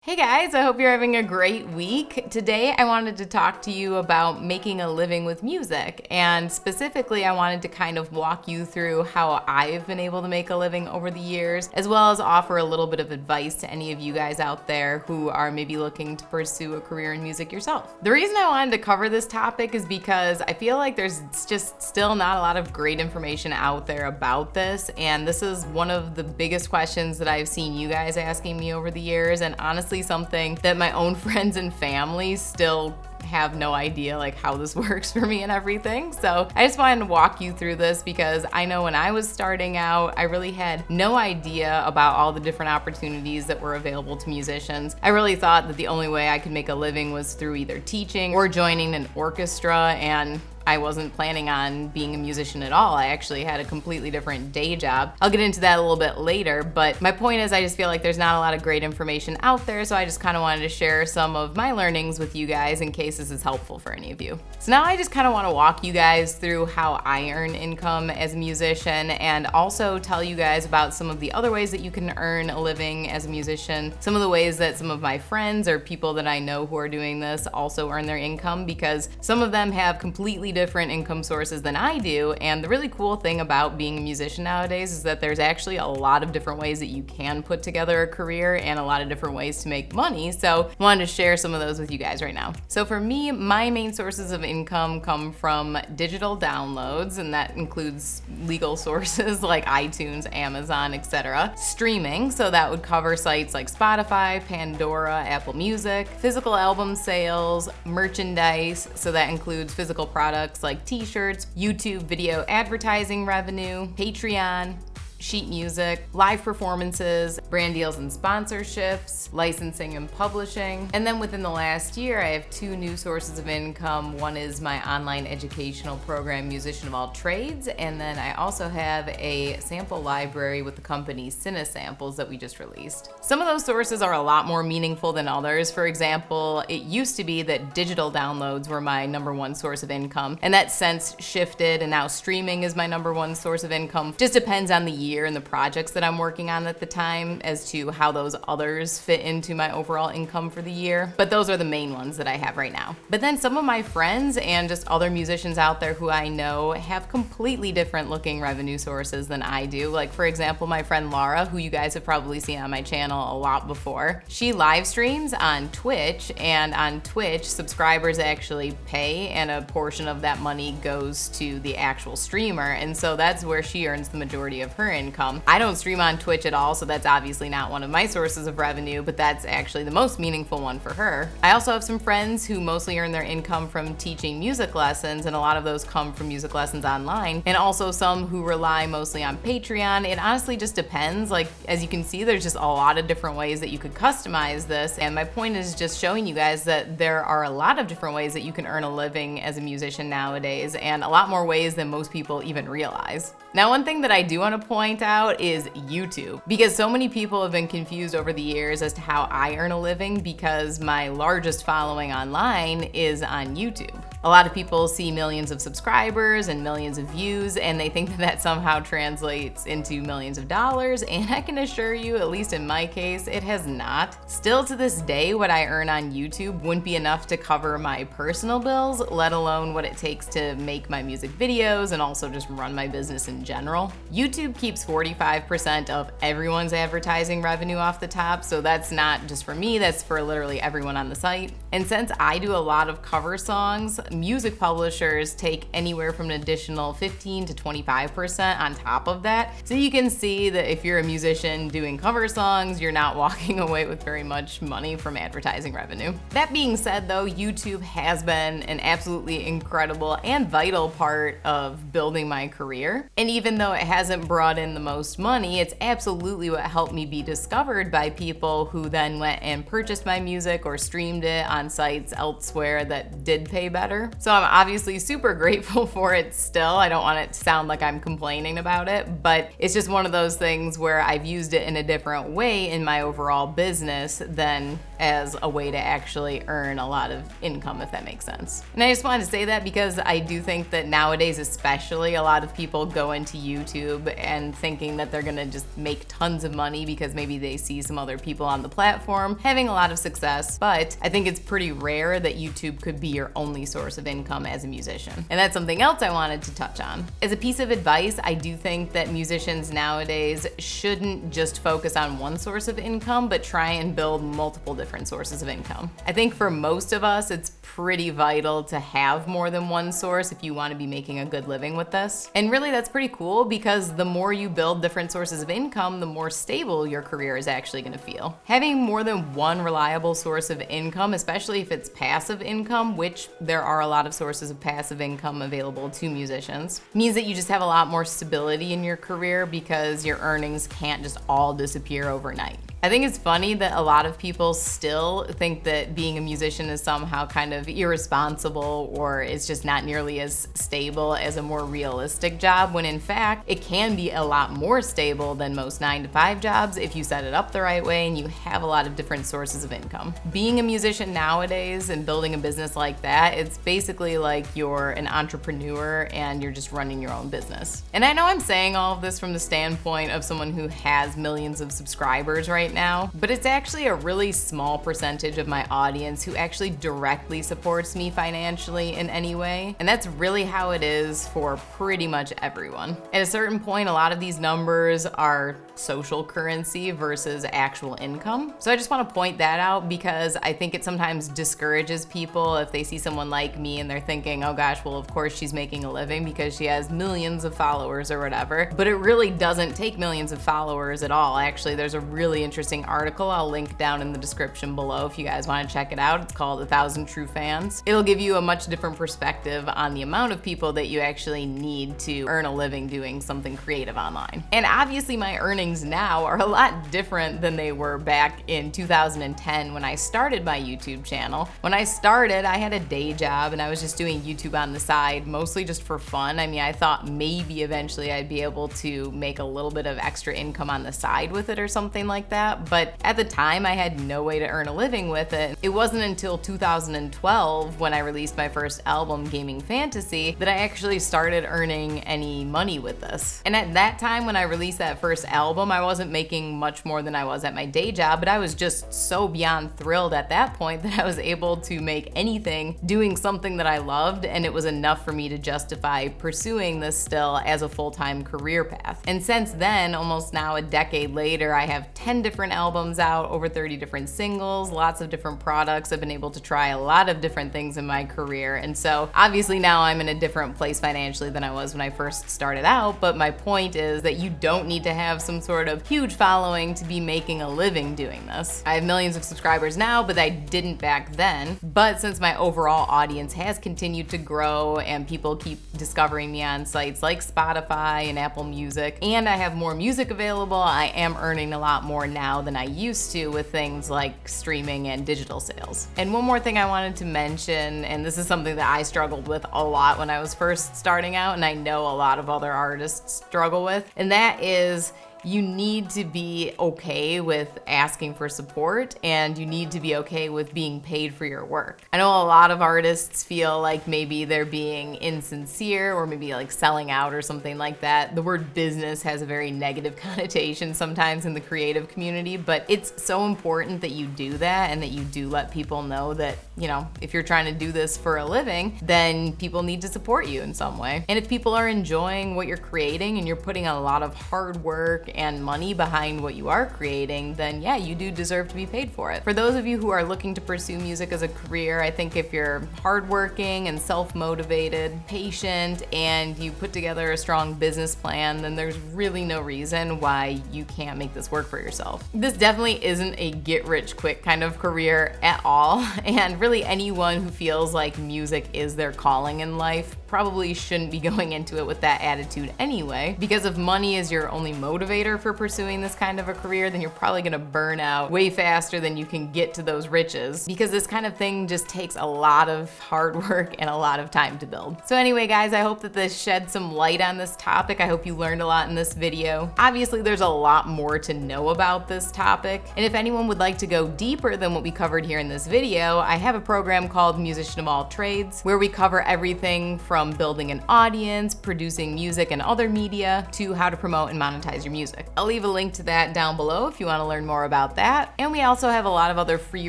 Hey guys, I hope you're having a great week. Today I wanted to talk to you about making a living with music, and specifically I wanted to kind of walk you through how I've been able to make a living over the years, as well as offer a little bit of advice to any of you guys out there who are maybe looking to pursue a career in music yourself. The reason I wanted to cover this topic is because I feel like there's just still not a lot of great information out there about this, and this is one of the biggest questions that I've seen you guys asking me over the years, and honestly something that my own friends and family still have no idea like how this works for me and everything. So I just wanted to walk you through this because I know when I was starting out, I really had no idea about all the different opportunities that were available to musicians. I really thought that the only way I could make a living was through either teaching or joining an orchestra, and I wasn't planning on being a musician at all. I actually had a completely different day job. I'll get into that a little bit later, but my point is I just feel like there's not a lot of great information out there, so I just kind of wanted to share some of my learnings with you guys in case this is helpful for any of you. So now I just kind of want to walk you guys through how I earn income as a musician, and also tell you guys about some of the other ways that you can earn a living as a musician, some of the ways that some of my friends or people that I know who are doing this also earn their income, because some of them have completely different income sources than I do. And the really cool thing about being a musician nowadays is that there's actually a lot of different ways that you can put together a career and a lot of different ways to make money. So I wanted to share some of those with you guys right now. So for me, my main sources of income come from digital downloads, and that includes legal sources like iTunes, Amazon, etc. Streaming, so that would cover sites like Spotify, Pandora, Apple Music. Physical album sales, merchandise, so that includes physical products like t-shirts, YouTube video advertising revenue, Patreon, sheet music, live performances, brand deals and sponsorships, licensing and publishing. And then within the last year, I have two new sources of income. One is my online educational program, Musician of All Trades, and then I also have a sample library with the company Cinesamples that we just released. Some of those sources are a lot more meaningful than others. For example, it used to be that digital downloads were my number one source of income, and that since shifted, and now streaming is my number one source of income. Just depends on the year and the projects that I'm working on at the time as to how those others fit into my overall income for the year. But those are the main ones that I have right now. But then some of my friends and just other musicians out there who I know have completely different looking revenue sources than I do. Like for example, my friend Laura, who you guys have probably seen on my channel a lot before. She live streams on Twitch, and on Twitch, subscribers actually pay and a portion of that money goes to the actual streamer. And so that's where she earns the majority of her income. I don't stream on Twitch at all, so that's obviously not one of my sources of revenue, but that's actually the most meaningful one for her. I also have some friends who mostly earn their income from teaching music lessons, and a lot of those come from music lessons online, and also some who rely mostly on Patreon. It honestly just depends. Like, as you can see, there's just a lot of different ways that you could customize this, and my point is just showing you guys that there are a lot of different ways that you can earn a living as a musician nowadays, and a lot more ways than most people even realize. Now, one thing that I do want to point out is YouTube, because so many people have been confused over the years as to how I earn a living, because my largest following online is on YouTube. A lot of people see millions of subscribers and millions of views, and they think that that somehow translates into millions of dollars, and I can assure you, at least in my case, it has not. Still to this day, what I earn on YouTube wouldn't be enough to cover my personal bills, let alone what it takes to make my music videos and also just run my business in general. YouTube keeps 45% of everyone's advertising revenue off the top, so that's not just for me, that's for literally everyone on the site. And since I do a lot of cover songs, music publishers take anywhere from an additional 15 to 25% on top of that. So you can see that if you're a musician doing cover songs, you're not walking away with very much money from advertising revenue. That being said though, YouTube has been an absolutely incredible and vital part of building my career. And even though it hasn't brought in the most money, it's absolutely what helped me be discovered by people who then went and purchased my music or streamed it on sites elsewhere that did pay better. ever. So I'm obviously super grateful for it still. I don't want it to sound like I'm complaining about it, but it's just one of those things where I've used it in a different way in my overall business than as a way to actually earn a lot of income, if that makes sense. And I just wanted to say that because I do think that nowadays especially a lot of people go into YouTube and thinking that they're gonna just make tons of money because maybe they see some other people on the platform having a lot of success, but I think it's pretty rare that YouTube could be your only source of income as a musician. And that's something else I wanted to touch on. As a piece of advice, I do think that musicians nowadays shouldn't just focus on one source of income, but try and build multiple different sources of income. I think for most of us, it's pretty vital to have more than one source if you want to be making a good living with this. And really that's pretty cool because the more you build different sources of income, the more stable your career is actually going to feel. Having more than one reliable source of income, especially if it's passive income, which there are a lot of sources of passive income available to musicians, means that you just have a lot more stability in your career because your earnings can't just all disappear overnight. I think it's funny that a lot of people still think that being a musician is somehow kind of irresponsible or it's just not nearly as stable as a more realistic job, when in fact, it can be a lot more stable than most 9-to-5 jobs if you set it up the right way and you have a lot of different sources of income. Being a musician nowadays and building a business like that, it's basically like you're an entrepreneur and you're just running your own business. And I know I'm saying all of this from the standpoint of someone who has millions of subscribers right now, but it's actually a really small percentage of my audience who actually directly supports me financially in any way. And that's really how it is for pretty much everyone. At a certain point, a lot of these numbers are social currency versus actual income. So I just want to point that out because I think it sometimes discourages people if they see someone like me and they're thinking, oh gosh, well, of course she's making a living because she has millions of followers or whatever. But it really doesn't take millions of followers at all. Actually, there's a really interesting article I'll link down in the description below if you guys want to check it out. It's called 1,000 True Fans. It'll give you a much different perspective on the amount of people that you actually need to earn a living doing something creative online. And obviously my earnings now are a lot different than they were back in 2010 when I started my YouTube channel. When I started, I had a day job and I was just doing YouTube on the side, mostly just for fun. I mean, I thought maybe eventually I'd be able to make a little bit of extra income on the side with it or something like that. But at the time, I had no way to earn a living with it. It wasn't until 2012 when I released my first album, Gaming Fantasy, that I actually started earning any money with this. And at that time, when I released that first album, I wasn't making much more than I was at my day job, but I was just so beyond thrilled at that point that I was able to make anything doing something that I loved, and it was enough for me to justify pursuing this still as a full-time career path. And since then, almost now a decade later, I have 10 different albums out, over 30 different singles, lots of different products. I've been able to try a lot of different things in my career. And so obviously now I'm in a different place financially than I was when I first started out. But my point is that you don't need to have some sort of huge following to be making a living doing this. I have millions of subscribers now, but I didn't back then. But since my overall audience has continued to grow and people keep discovering me on sites like Spotify and Apple Music, and I have more music available, I am earning a lot more now than I used to with things like streaming and digital sales. And one more thing I wanted to mention, and this is something that I struggled with a lot when I was first starting out, and I know a lot of other artists struggle with, and that is you need to be okay with asking for support, and you need to be okay with being paid for your work. I know a lot of artists feel like maybe they're being insincere or maybe like selling out or something like that. The word business has a very negative connotation sometimes in the creative community, but it's so important that you do that and that you do let people know that, you know, if you're trying to do this for a living, then people need to support you in some way. And if people are enjoying what you're creating and you're putting a lot of hard work and money behind what you are creating, then yeah, you do deserve to be paid for it. For those of you who are looking to pursue music as a career, I think if you're hardworking and self-motivated, patient, and you put together a strong business plan, then there's really no reason why you can't make this work for yourself. This definitely isn't a get-rich-quick kind of career at all, and really anyone who feels like music is their calling in life probably shouldn't be going into it with that attitude anyway, because if money is your only motivator for pursuing this kind of a career, then you're probably gonna burn out way faster than you can get to those riches, because this kind of thing just takes a lot of hard work and a lot of time to build. So anyway, guys, I hope that this shed some light on this topic. I hope you learned a lot in this video. Obviously, there's a lot more to know about this topic, and if anyone would like to go deeper than what we covered here in this video, I have a program called Musician of All Trades, where we cover everything from building an audience, producing music and other media, to how to promote and monetize your music. I'll leave a link to that down below if you want to learn more about that. And we also have a lot of other free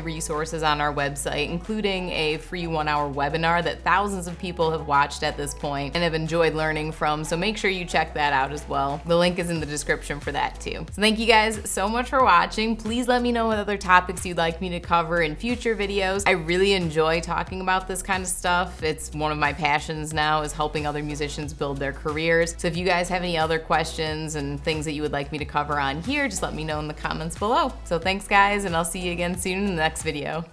resources on our website, including a free 1-hour webinar that thousands of people have watched at this point and have enjoyed learning from, so make sure you check that out as well. The link is in the description for that too. So thank you guys so much for watching. Please let me know what other topics you'd like me to cover in future videos. I really enjoy talking about this kind of stuff. It's one of my passions now, is helping other musicians build their careers. So if you guys have any other questions and things that you would like me to cover on here, just let me know in the comments below. So thanks guys, and I'll see you again soon in the next video.